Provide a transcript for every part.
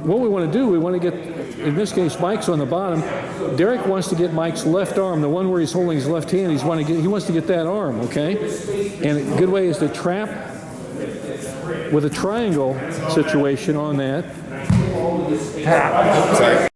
what we want to do, we want to get, in this case, Mike's on the bottom. Derek wants to get Mike's left arm, the one where he's holding his left hand. He wants to get that arm, okay? And a good way is to trap with a triangle situation on that. Sorry.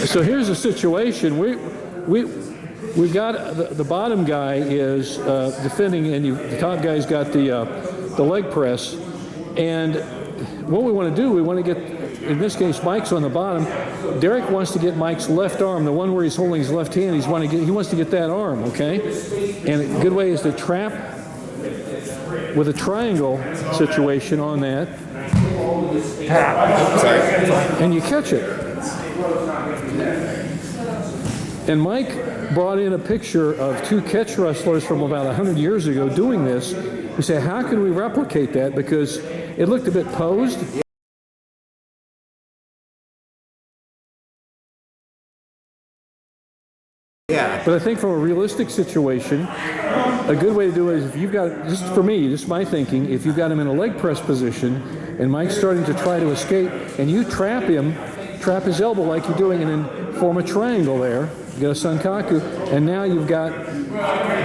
So here's the situation. We've got the bottom guy is defending, and the top guy's got the leg press. And what we want to do, we want to get, in this case, Mike's on the bottom. Derek wants to get Mike's left arm, the one where he's holding his left hand. He wants to get that arm, okay? And a good way is to trap with a triangle situation on that. Sorry. And you catch it. And Mike brought in a picture of two catch wrestlers from about 100 years ago doing this. We said, how can we replicate that? Because it looked a bit posed. Yeah. But I think from a realistic situation, a good way to do it is if you've got, just for me, just my thinking, if you've got him in a leg press position and Mike's starting to try to escape and you trap him, trap his elbow like you're doing and then form a triangle there. You got a Sankaku, and now you've got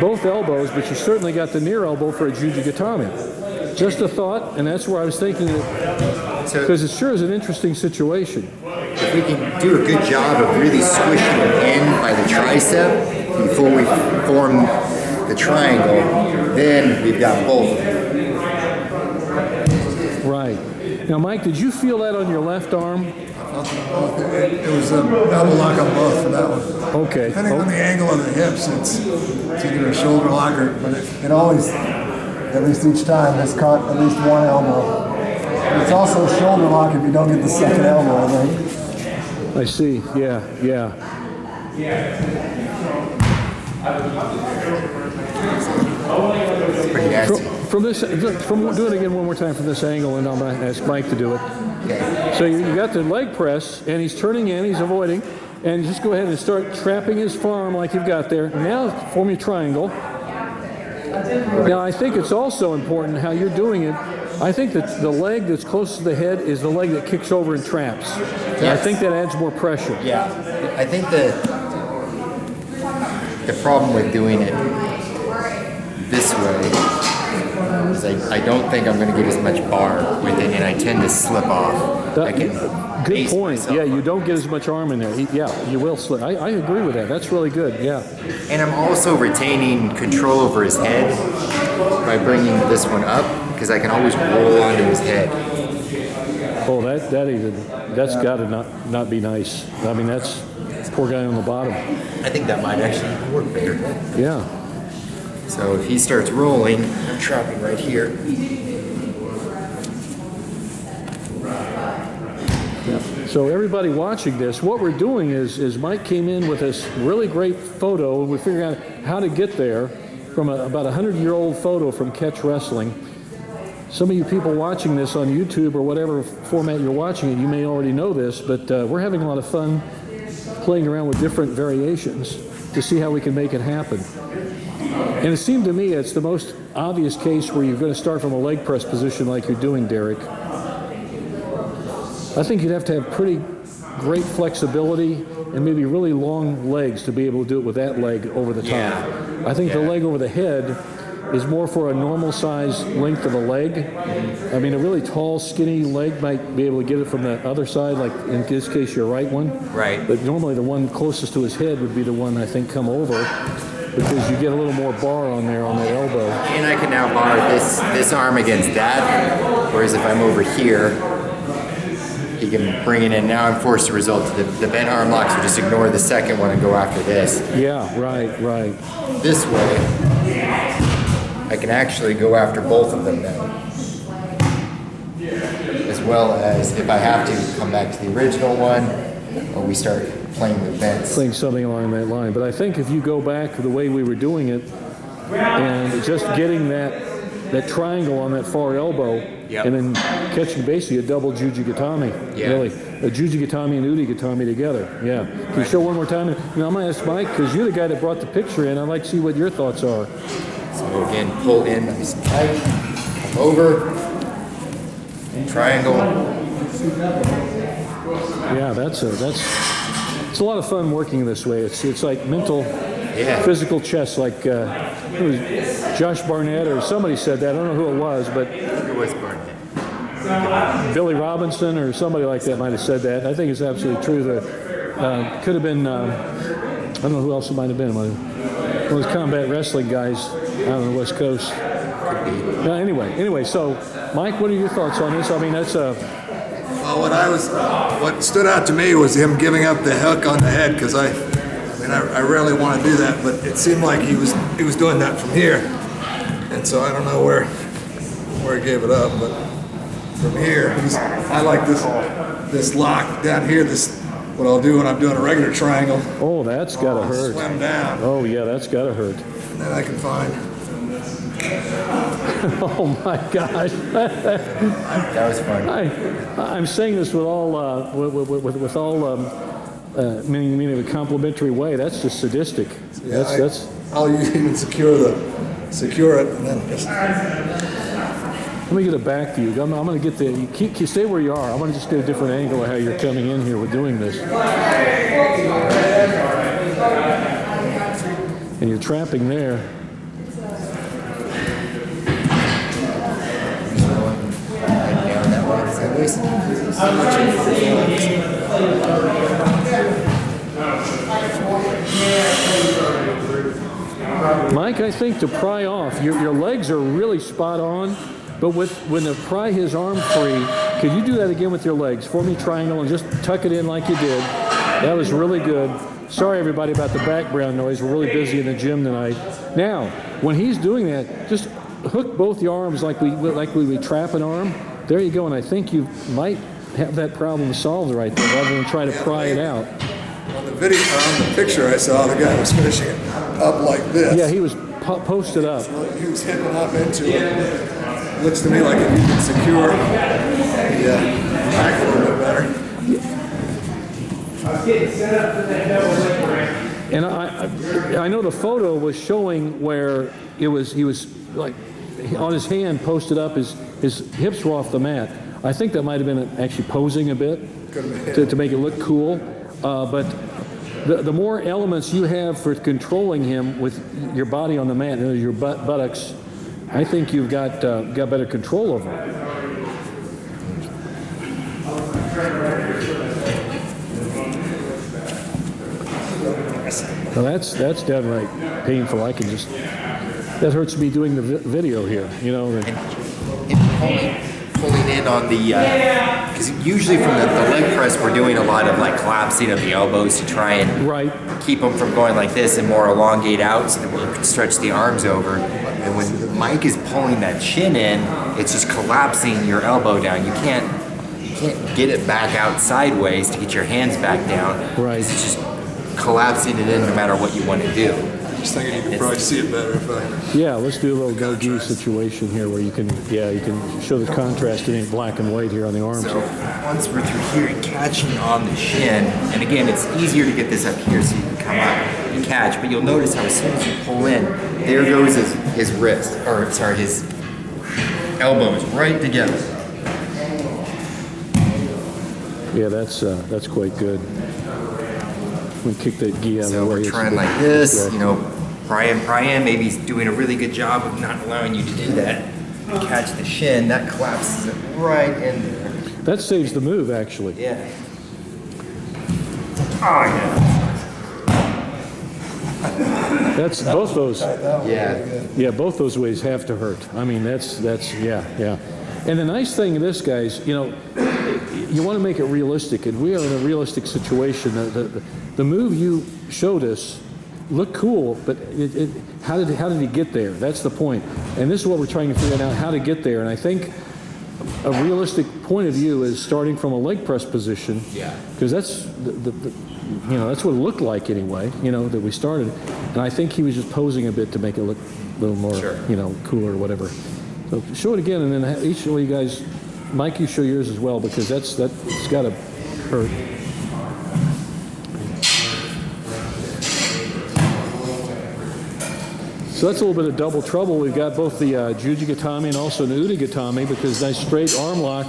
both elbows, but you certainly got the near elbow for a Jujitsu Gatame. Just a thought, and that's where I was thinking, because it sure is an interesting situation. If we can do a good job of really squishing it in by the tricep before we form the triangle, then we've got both. Right. Now, Mike, did you feel that on your left arm? It was a double lock on both for that one. Okay. Depending on the angle of the hips, it's either a shoulder locker, but it always, at least each time, has caught at least one elbow. And it's also a shoulder lock if you don't get the second elbow, I think. I see. Yeah. Pretty nasty. From do it again one more time from this angle, and I'm going to ask Mike to do it. Okay. So you got the leg press, and he's turning in, he's avoiding, and just go ahead and start trapping his forearm like you've got there. Now form your triangle. Now I think it's also important how you're doing it. I think that the leg that's closest to the head is the leg that kicks over and traps. Yes. I think that adds more pressure. Yeah, I think the problem with doing it this way is I don't think I'm going to get as much bar with it, and I tend to slip off. Good point. Yeah, you don't get as much arm in there. Yeah, you will slip. I agree with that. That's really good. Yeah. And I'm also retaining control over his head by bringing this one up, because I can always roll onto his head. Oh, that's got to not be nice. I mean, that's poor guy on the bottom. I think that might actually work better. Yeah. So if he starts rolling, I'm trapping right here. Yeah. So everybody watching this, what we're doing is Mike came in with this really great photo, and we figured out how to get there from about 100-year-old photo from catch wrestling. Some of you people watching this on YouTube or whatever format you're watching it, you may already know this, but we're having a lot of fun playing around with different variations to see how we can make it happen. And it seemed to me it's the most obvious case where you're going to start from a leg press position like you're doing, Derek. I think you'd have to have pretty great flexibility and maybe really long legs to be able to do it with that leg over the top. Yeah. I think the leg over the head is more for a normal size length of a leg. I mean, a really tall, skinny leg might be able to get it from the other side, like in this case, your right one. Right. But normally the one closest to his head would be the one, I think, come over, because you get a little more bar on there on that elbow. And I can now bar this arm against that, whereas if I'm over here, he can bring it in. Now I'm forced to resort to the bent arm lock, so just ignore the second one and go after this. Yeah, right. This way, I can actually go after both of them now. As well as if I have to come back to the original one, or we start playing with bends. Playing something along that line. But I think if you go back to the way we were doing it, and just getting that triangle on that far elbow, Yep. and then catching basically a double Jujitsu Yeah. really. A Jujitsu and Udehishigi together. Yeah. Can you show one more time? You know, I'm going to ask Mike, because you're the guy that brought the picture in. I'd like to see what your thoughts are. So again, pull in nice and tight, come over, triangle. Yeah, it's a lot of fun working this way. It's like mental, physical chess, like it was Josh Barnett or somebody said that. I don't know who it was, but It was Barnett. Billy Robinson or somebody like that might have said that. I think it's absolutely true. That could have been, I don't know who else it might have been. One of those combat wrestling guys out on the West Coast. Anyway, so Mike, what are your thoughts on this? I mean, that's a... Well, what stood out to me was him giving up the hook on the head, because I rarely want to do that, but it seemed like he was doing that from here, and so I don't know where he gave it up, but from here, I like this lock down here. What I'll do when I'm doing a regular triangle. Oh, that's gotta hurt. Slam down. Oh yeah, that's gotta hurt. And then I can find. Oh my gosh. That was fun. I'm saying this with all meaning in a complimentary way. That's just sadistic. Yeah, That's. I'll even secure it and then just. Let me get a back view. I'm going to get the. You stay where you are. I'm going to just get a different angle of how you're coming in here with doing this. And you're trapping there. Down that way sideways. Mike, I think to pry off, your legs are really spot on, but when to pry his arm free, could you do that again with your legs? Form a triangle and just tuck it in like you did. That was really good. Sorry everybody about the background noise. We're really busy in the gym tonight. Now, when he's doing that, just hook both your arms like we would trap an arm. There you go, and I think you might have that problem solved right there, rather than try to pry it out. On the video, on the picture I saw, the guy was finishing it up like this. Yeah, he was posted up. He was hitting up into it. Looks to me like if you can secure the back a little bit better. And I know the photo was showing where he was like on his hand posted up, his hips were off the mat. I think that might have been actually posing a bit to make it look cool. But the more elements you have for controlling him with your body on the mat, your buttocks, I think you've got better control over him. Well, that's downright painful. That hurts me doing the video here, you know. And pulling in on the, because usually from the leg press, we're doing a lot of like collapsing of the elbows to try and keep them from going like this and more elongate out so that we can stretch the arms over. And when Mike is pulling that shin in, it's just collapsing your elbow down. You can't get it back out sideways to get your hands back down. Right. It's just collapsing it in no matter what you want to do. Just thinking you can probably see it better if I... Yeah, let's do a little go-gi situation here where you can show the contrast in black and white here on the arms. So once we're through here and catching on the shin, and again, it's easier to get this up here so you can come up and catch, but you'll notice how as soon as you pull in, there goes his wrist, or sorry, his elbows right together. Yeah, that's quite good. We kick that gi out of the way. So we're trying like this, you know, Brian maybe he's doing a really good job of not allowing you to do that. Catch the shin, that collapses it right in there. That saves the move, actually. Yeah. Oh, yeah. That's both those. Yeah. Both those ways have to hurt. I mean, that's yeah. And the nice thing of this, guys, you know, you want to make it realistic, and we are in a realistic situation. The move you showed us looked cool, but how did he get there? That's the point. And this is what we're trying to figure out, how to get there. And I think a realistic point of view is starting from a leg press position. Yeah. Because that's you know, that's what it looked like anyway, you know, that we started. And I think he was just posing a bit to make it look a little more, you know, cooler or whatever. So show it again, and then each of you guys, Mike, you show yours as well, because that's got to hurt. So that's a little bit of double trouble. We've got both the Jujitsu Gatame and also an Udehishigi Gatame, because nice straight arm lock,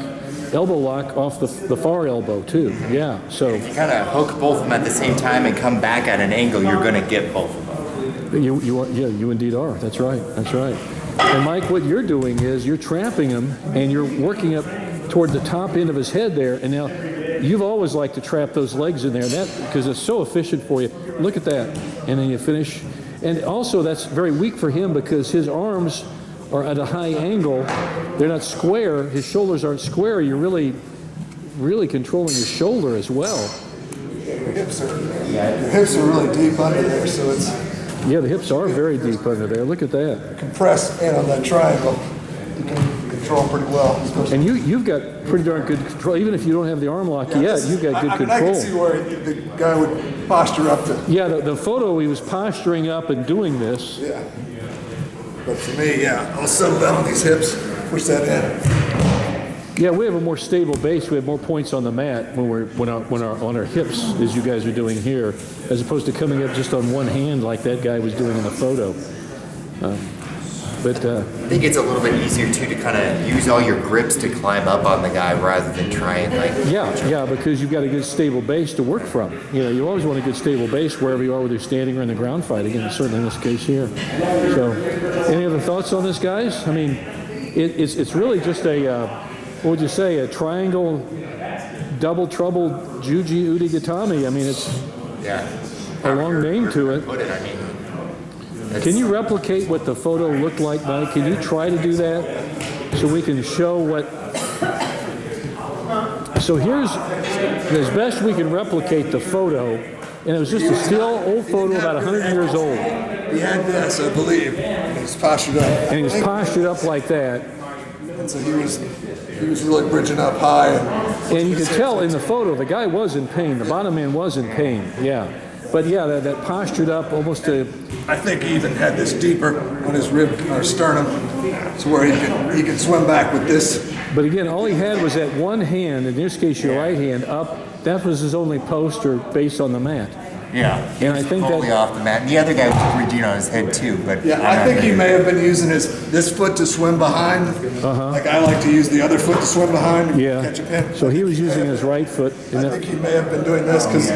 elbow lock off the far elbow too. Yeah, so If you kind of hook both of them at the same time and come back at an angle, you're going to get both of them. you indeed are. That's right. That's right. And Mike, what you're doing is you're trapping him and you're working up toward the top end of his head there. And now you've always liked to trap those legs in there, because it's so efficient for you. Look at that, and then you finish. And also that's very weak for him because his arms are at a high angle. They're not square. His shoulders aren't square. You're really controlling his shoulder as well. Your hips are really deep under there, so it's Yeah, the hips are very deep under there. Look at that. compressed in on that triangle. You can control pretty well. And you've got pretty darn good control. Even if you don't have the arm lock yet, you've got good I control. can see where the guy would posture up to. Yeah, the photo, he was posturing up and doing this. Yeah. But for me, yeah, I'll settle down on these hips, push that in. Yeah, we have a more stable base. We have more points on the mat when on our hips, as you guys are doing here, as opposed to coming up just on one hand like that guy was doing in the photo. I think it's a little bit easier too to kind of use all your grips to climb up on the guy rather than try and like. Yeah, because you've got a good stable base to work from. You know, you always want a good stable base wherever you are, whether you're standing or in the ground fighting, and certainly in this case here. So, any other thoughts on this, guys? I mean, it's really just a what would you say, a triangle double trouble Juji Udehishigi Gatame. I mean, it's a long name to it. Can you replicate what the photo looked like, Mike? Can you try to do that so we can show what? So here's, as best we can replicate the photo, and it was just a still old photo about 100 years old. He had this, I believe. He was postured up. And he was postured up like that. And so he was really bridging up high. And you could tell in the photo, the guy was in pain. The bottom man was in pain, yeah. But yeah, that postured up almost to... I think he even had this deeper on his rib or sternum, so where he could swim back with this. But again, all he had was that one hand, in this case your right hand, up. That was his only post or base on the mat. Yeah, and I think fully off the mat. And the other guy was bridging on his head too, but yeah, I think he may have been using this foot to swim behind. Like I like to use the other foot to swim behind and catch a pin. So he was using his right foot. I think he may have been doing this because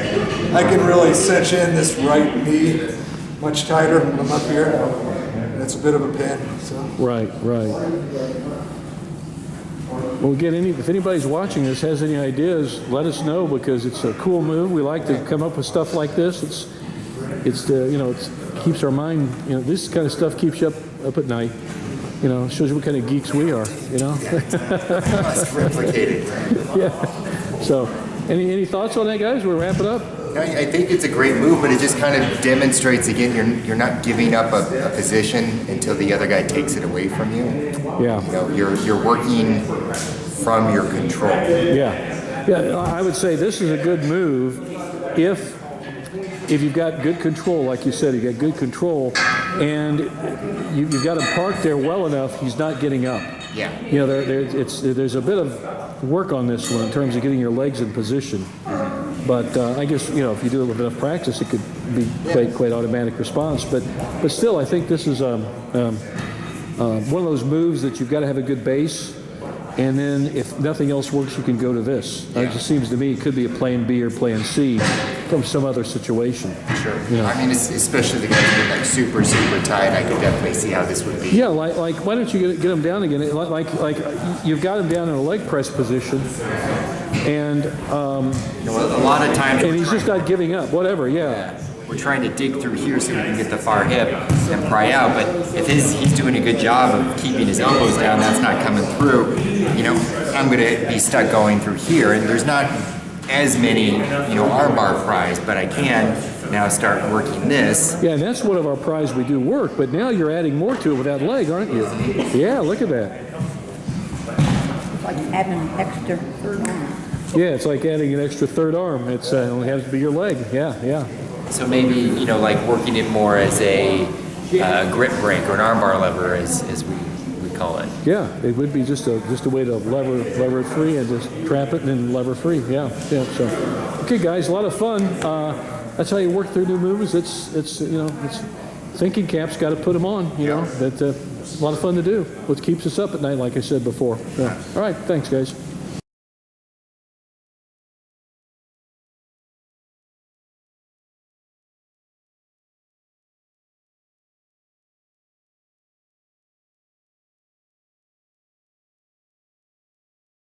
I can really cinch in this right knee much tighter when I'm up here. And it's a bit of a pin. So. Right. Well, again, if anybody's watching this has any ideas, let us know, because it's a cool move. We like to come up with stuff like this. It keeps our mind. You know, this kind of stuff keeps you up at night. You know, shows you what kind of geeks we are. You know. must replicate it. Yeah. So, any thoughts on that, guys? We'll wrap it up. I think it's a great move, but it just kind of demonstrates again you're not giving up a position until the other guy takes it away from you. Yeah. You know, you're working from your control. Yeah. I would say this is a good move if you've got good control, like you said, you got good control, and you've got him parked there well enough. He's not getting up. Yeah. You know, there's a bit of work on this one in terms of getting your legs in position. But I guess, you know, if you do a little bit of practice, it could be quite automatic response. But still, I think this is one of those moves that you've got to have a good base. And then if nothing else works, you can go to this. It just seems to me it could be a plan B or plan C from some other situation. Sure. You know? I mean, especially the guys being like super, super tight, I could definitely see how this would be. Yeah, like why don't you get him down again? Like you've got him down in a leg press position, and a lot of times, and he's just not giving up. Whatever, yeah. We're trying to dig through here so we can get the far hip and pry out. But if he's doing a good job of keeping his elbows down, that's not coming through. You know, I'm going to be stuck going through here, and there's not as many, arm bar pries, but I can now start working this. Yeah, and that's one of our pries we do work, but now you're adding more to it with that leg, aren't you? Yeah, look at that. like adding an extra third arm. Yeah, it's like adding an extra third arm. It's only has to be your leg. Yeah, yeah. So maybe, you know, like working it more as a grip break or an armbar lever, as we call it. Yeah, it would be just a way to lever it free and just trap it and then lever free. Yeah, yeah. So, okay, guys, a lot of fun. That's how you work through new moves. It's you know, it's thinking caps. Got to put them on. You know, that a lot of fun to do. What keeps us up at night, like I said before. Yeah. All right, thanks, guys.